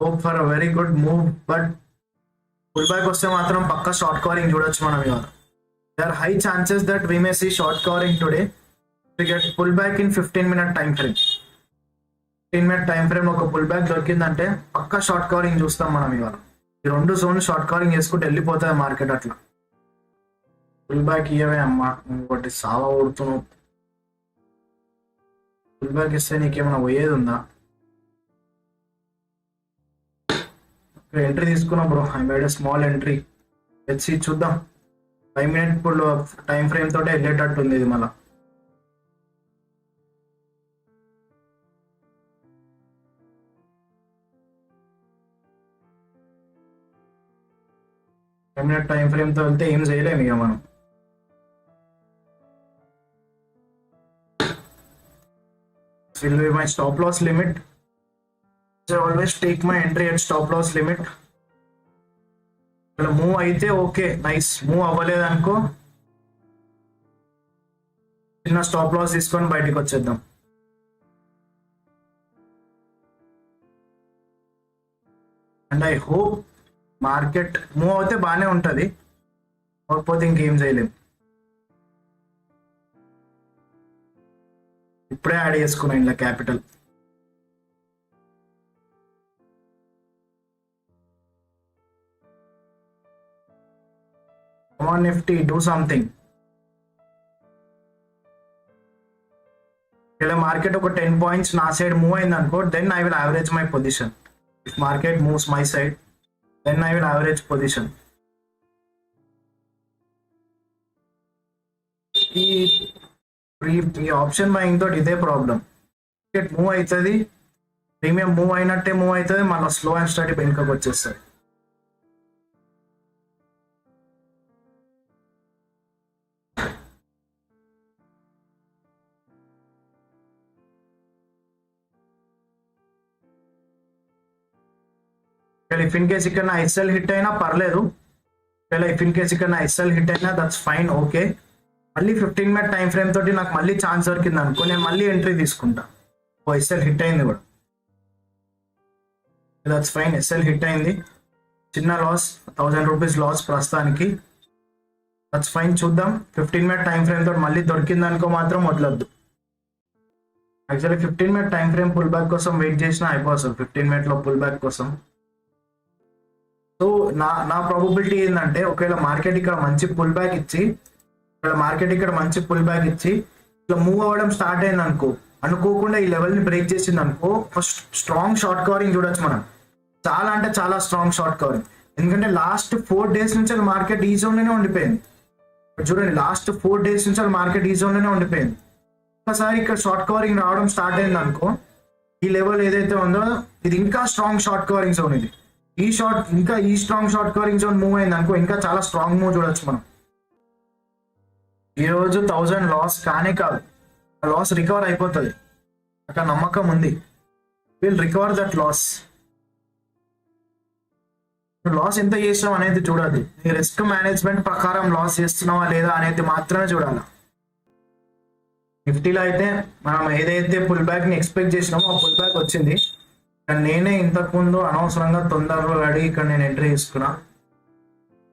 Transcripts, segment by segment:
Hope for a very good move, but pull back వస్తే మాత్రం పక్కా short covering చూడొచ్చు మనం ఇవాళ. There are high chances that we may see short covering today. We get pullback in 15-minute time frame. 15-minute time frame ఒక pull back దొరికిందంటే పక్కా short covering చూస్తాం మనం ఇవాళ. ఈ రెండు జోన్ షార్ట్ కవరింగ్ చేసుకుంటే వెళ్ళిపోతాయి మార్కెట్. అట్లా పుల్ బ్యాక్ ఇవ్వవే అమ్మా, ఇంకోటి సావా ఊడుతున్నావు. పుల్ బ్యాక్ ఇస్తే నీకేమైనా పోయేది ఉందా? ఎంట్రీ తీసుకున్నా bro, I made a small entry. వచ్చి చూద్దాం. 5-minute ఇప్పుడు టైం ఫ్రేమ్ తోటే వెళ్ళేటట్టు ఉంది ఇది మళ్ళా. మినిట్ టైం ఫ్రేమ్ తో వెళ్తే ఏం చేయలేము ఇక మనం. Will be my stop loss limit. I always take my entry at stop loss limit. ఇక్కడ మూవ్ అయితే ఓకే, నైస్. మూవ్ అవ్వలేదు అనుకో చిన్న స్టాప్ లాస్ తీసుకొని బయటకు వచ్చేద్దాం. And I hope market move అవుతే బాగానే ఉంటుంది, కాకపోతే ఇంకేం చేయలేము. ఇప్పుడే యాడ్ చేసుకున్నా ఇలా capital. Come on Nifty, do something. ఇలా మార్కెట్ ఒక 10 పాయింట్స్ నా సైడ్ మూవ్ అయింది అనుకో, then I will average my position. If market moves my side, then I will average position. ఈ ఆప్షన్ బయింగ్ తోటి ఇదే ప్రాబ్లం. మార్కెట్ మూవ్ అవుతుంది, premium move అయినట్టే మూవ్ అవుతుంది, మళ్ళీ స్లో అండ్ స్టడీ వెనుకకు వచ్చేస్తుంది. ఇఫ్ ఇన్ కేస్ ఇక్కడ నా ఎస్ఎల్ హిట్ అయినా పర్లేదు, ఇఫ్ ఇన్ కేస్ ఇక్కడ నా ఎస్ఎల్ హిట్ అయినా దట్స్ ఫైన్, ఓకే. మళ్ళీ 15-minute టైం ఫ్రేమ్ తోటి నాకు మళ్ళీ ఛాన్స్ దొరికింది అనుకో, నేను మళ్ళీ ఎంట్రీ తీసుకుంటా. ఓ ఎస్ఎల్ హిట్ అయింది కూడా, దట్స్ ఫైన్. ఎస్ఎల్ హిట్ అయింది, చిన్న లాస్, 1000 రూపీస్ లాస్ ప్రస్తుతానికి, దట్స్ ఫైన్. చూద్దాం 15-minute టైం ఫ్రేమ్ తోటి మళ్ళీ దొరికింది అనుకో మాత్రం వదలొద్దు. Actually 15-minute time frame pull back కోసం వెయిట్ చేసినా అయిపోతుంది, 15-minute లో పుల్ బ్యాక్ కోసం. సో నా ప్రాబబిలిటీ ఏంటంటే, ఒకవేళ మార్కెట్ ఇక్కడ మంచి పుల్ బ్యాక్ ఇచ్చి, ఇట్లా మూవ్ అవ్వడం స్టార్ట్ అయింది అనుకో, అనుకోకుండా ఈ లెవెల్ ని బ్రేక్ చేసింది అనుకో, ఫస్ట్ స్ట్రాంగ్ షార్ట్ కవరింగ్ చూడొచ్చు మనం. చాలా అంటే చాలా స్ట్రాంగ్ షార్ట్ కవరింగ్. ఎందుకంటే లాస్ట్ 4 days నుంచి మార్కెట్ ఈ జోన్ లోనే ఉండిపోయింది. చూడండి, లాస్ట్ 4 days నుంచి మార్కెట్ ఈ జోన్ లోనే ఉండిపోయింది. ఒకసారి ఇక్కడ షార్ట్ కవరింగ్ రావడం స్టార్ట్ అయింది అనుకో, ఈ లెవెల్ ఏదైతే ఉందో ఇది ఇంకా స్ట్రాంగ్ షార్ట్ కవరింగ్ జోన్. ఇది ఈ strong short covering zone move అయింది అనుకో, ఇంకా చాలా స్ట్రాంగ్ మూవ్ చూడొచ్చు మనం. ఈ రోజు 1000 లాస్ కానే కాదు, లాస్ రికవర్ అయిపోతుంది, అక్కడ నమ్మకం ఉంది. Will recover that loss. Loss ఎంత చేసాం అనేది చూడద్దు, నీ రిస్క్ మేనేజ్మెంట్ ప్రకారం లాస్ చేస్తున్నావా లేదా అనేది మాత్రమే చూడాలి. నిఫ్టీలో అయితే మనం ఏదైతే పుల్ బ్యాక్ ని ఎక్స్పెక్ట్ చేసినామో ఆ పుల్ బ్యాక్ వచ్చింది. నేనే ఇంతకుముందు అనవసరంగా తొందరలో అడిగి ఇక్కడ నేను ఎంట్రీ తీసుకున్నా.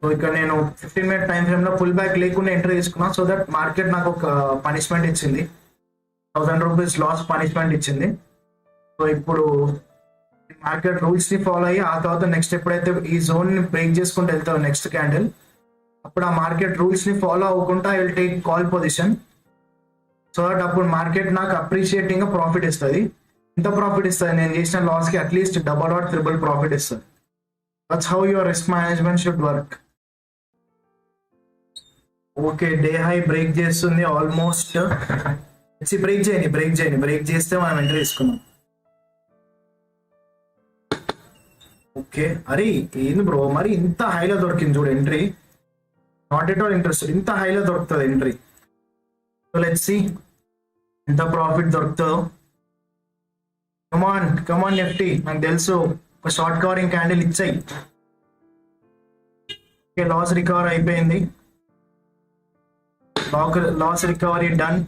సో ఇక్కడ నేను 15-minute టైం ఫ్రేమ్ లో పుల్ బ్యాక్ లేకుండా ఎంట్రీ తీసుకున్నా. సో దట్ మార్కెట్ నాకు ఒక పనిష్మెంట్ ఇచ్చింది, 1000 రూపీస్ లాస్ పనిష్మెంట్ ఇచ్చింది. సో ఇప్పుడు మార్కెట్ రూల్స్ ని ఫాలో అయ్యి, ఆ తర్వాత నెక్స్ట్ ఎప్పుడైతే ఈ జోన్ ని బ్రేక్ చేసుకుంటూ వెళ్తావు నెక్స్ట్ క్యాండిల్, అప్పుడు ఆ మార్కెట్ రూల్స్ ని ఫాలో అవ్వకుండా I will take call position. So that అప్పుడు మార్కెట్ నాకు అప్రిషియేటింగ్ ప్రాఫిట్ ఇస్తుంది. ఎంత ప్రాఫిట్ ఇస్తుంది? నేను చేసిన లాస్ కి at least double or triple profit ఇస్తుంది. That's how your risk management should work. Okay, day high break చేస్తుంది ఆల్మోస్ట్. బ్రేక్ చేస్తే మనం ఎంట్రీ తీసుకున్నాం. ఓకే, అరే ఏంది బ్రో మరి ఇంత హైలో దొరికింది చూడు entry. Not at all interested, ఇంత హైలో దొరుకుతుంది ఎంట్రీ. సో లెట్స్ సీ ఎంత ప్రాఫిట్ దొరుకుతుందో. కమాన్ నిఫ్టీ, నాకు తెలుసు ఒక షార్ట్ కవరింగ్ క్యాండిల్ ఇచ్చాయి. ఓకే, లాస్ రికవర్ అయిపోయింది, లాస్ రికవరీ డన్.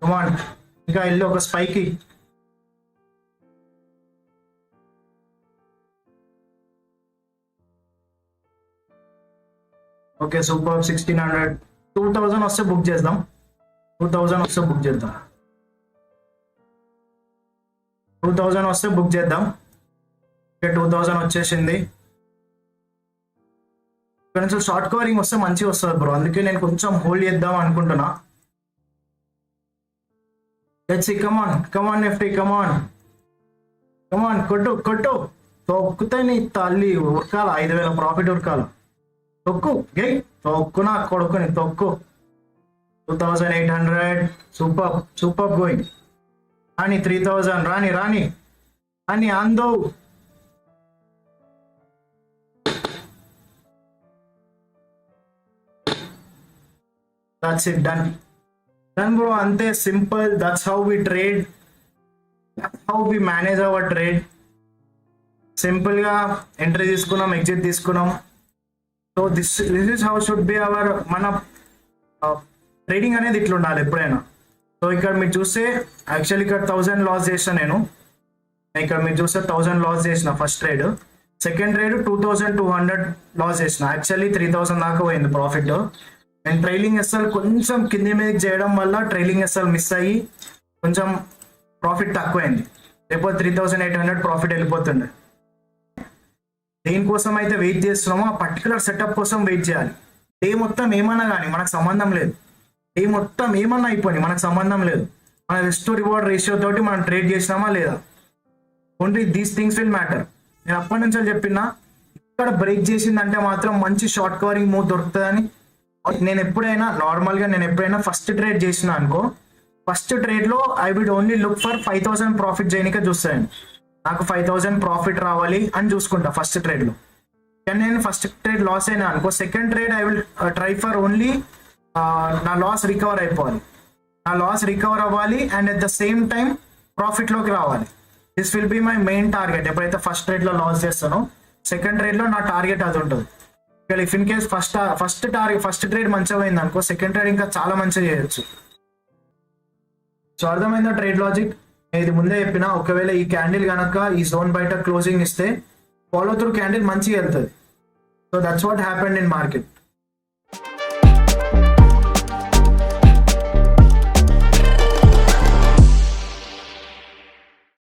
కమాన్, ఇంకా వెళ్ళి ఒక స్పైక్ ఓకే సూపర్ 1600 2000 వస్తే బుక్ చేద్దాం 2000 వస్తే బుక్ చేద్దాం 2000 వస్తే బుక్ చేద్దాం ఓకే 2000 వచ్చేసింది కొంచెం షార్ట్ కవరింగ్ వస్తే మంచిగా వస్తుంది బ్రో అందుకే నేను కొంచెం హోల్డ్ చేద్దాం అనుకుంటున్నా let's see come on Nifty come on కొట్టు తొక్కుతే నీ తల్లి ఉరకాల 5000 ప్రాఫిట్ ఉరకాల తొక్కు గై తొక్కు నా కొడుకుని తొక్కు 2800 సూపర్ గోయింగ్ రాని 3000 రాని అందో that's it done bro ante simple that's how we trade that's how we manage our trade simple గా ఎంట్రీ తీసుకున్నాం ఎగ్జిట్ తీసుకున్నాం so this is how should be our మన ట్రేడింగ్ అనేది ఇట్లా ఉండాలి ఎప్పుడైనా సో ఇక్కడ మీరు చూస్తే యాక్చువల్లీ ఇక్కడ 1000 లాస్ చేసిన నేను ఇక్కడ మీరు చూస్తే 1000 లాస్ చేసిన first trade second trade 2200 loss చేసిన యాక్చువల్లీ 3000 దాకా పోయింది ప్రాఫిట్ అండ్ ట్రైలింగ్ ఎస్ఎల్ కొంచెం కింది మీదకి చేయడం వల్ల ట్రైలింగ్ ఎస్ఎల్ మిస్ అయ్యి కొంచెం ప్రాఫిట్ తక్కువైంది లేకపోతే 3800 ప్రాఫిట్ వెళ్ళిపోతుండే దేనికోసం అయితే వెయిట్ చేస్తున్నామో ఆ పర్టికులర్ సెటప్ కోసం వెయిట్ చేయాలి డే మొత్తం ఏమన్నా కానీ మనకు సంబంధం లేదు డే మొత్తం ఏమన్నా అయిపోయి మనకు సంబంధం లేదు మన రిస్క్ టు రివార్డ్ రేషియో తోటి మనం ట్రేడ్ చేసినామా లేదా only these things will matter నేను అప్పటి నుంచి చెప్పినా ఇక్కడ బ్రేక్ చేసిందంటే మాత్రం మంచి షార్ట్ కవరింగ్ మూవ్ దొరుకుతుందని నేను ఎప్పుడైనా ఫస్ట్ ట్రేడ్ చేసిన అనుకో ఫస్ట్ ట్రేడ్ లో I would only look for 5000 profit చేయడానికి చూస్తాను నాకు 5000 ప్రాఫిట్ రావాలి అని చూసుకుంటా ఫస్ట్ ట్రేడ్ లో కానీ నేను ఫస్ట్ ట్రేడ్ లాస్ అయినా అనుకో second trade I will try for only నా లాస్ రికవర్ అయిపోవాలి నా లాస్ రికవర్ అవ్వాలి and at the same time profit లోకి రావాలి this will be my main target ఎప్పుడైతే ఫస్ట్ ట్రేడ్ లో లాస్ చేస్తానో సెకండ్ ట్రేడ్ లో నా టార్గెట్ అది ఉంటుంది if in case first trade మంచిగా పోయింది అనుకో సెకండ్ ట్రేడ్ ఇంకా చాలా మంచిగా చేయొచ్చు సో అర్థమైందా ట్రేడ్ లాజిక్ ఇది ముందే చెప్పిన ఒకవేళ ఈ క్యాండిల్ కనుక ఈ జోన్ బయట క్లోజింగ్ ఇస్తే ఫాలో త్రూ క్యాండిల్ మంచిగా వెళ్తుంది so that's what happened in market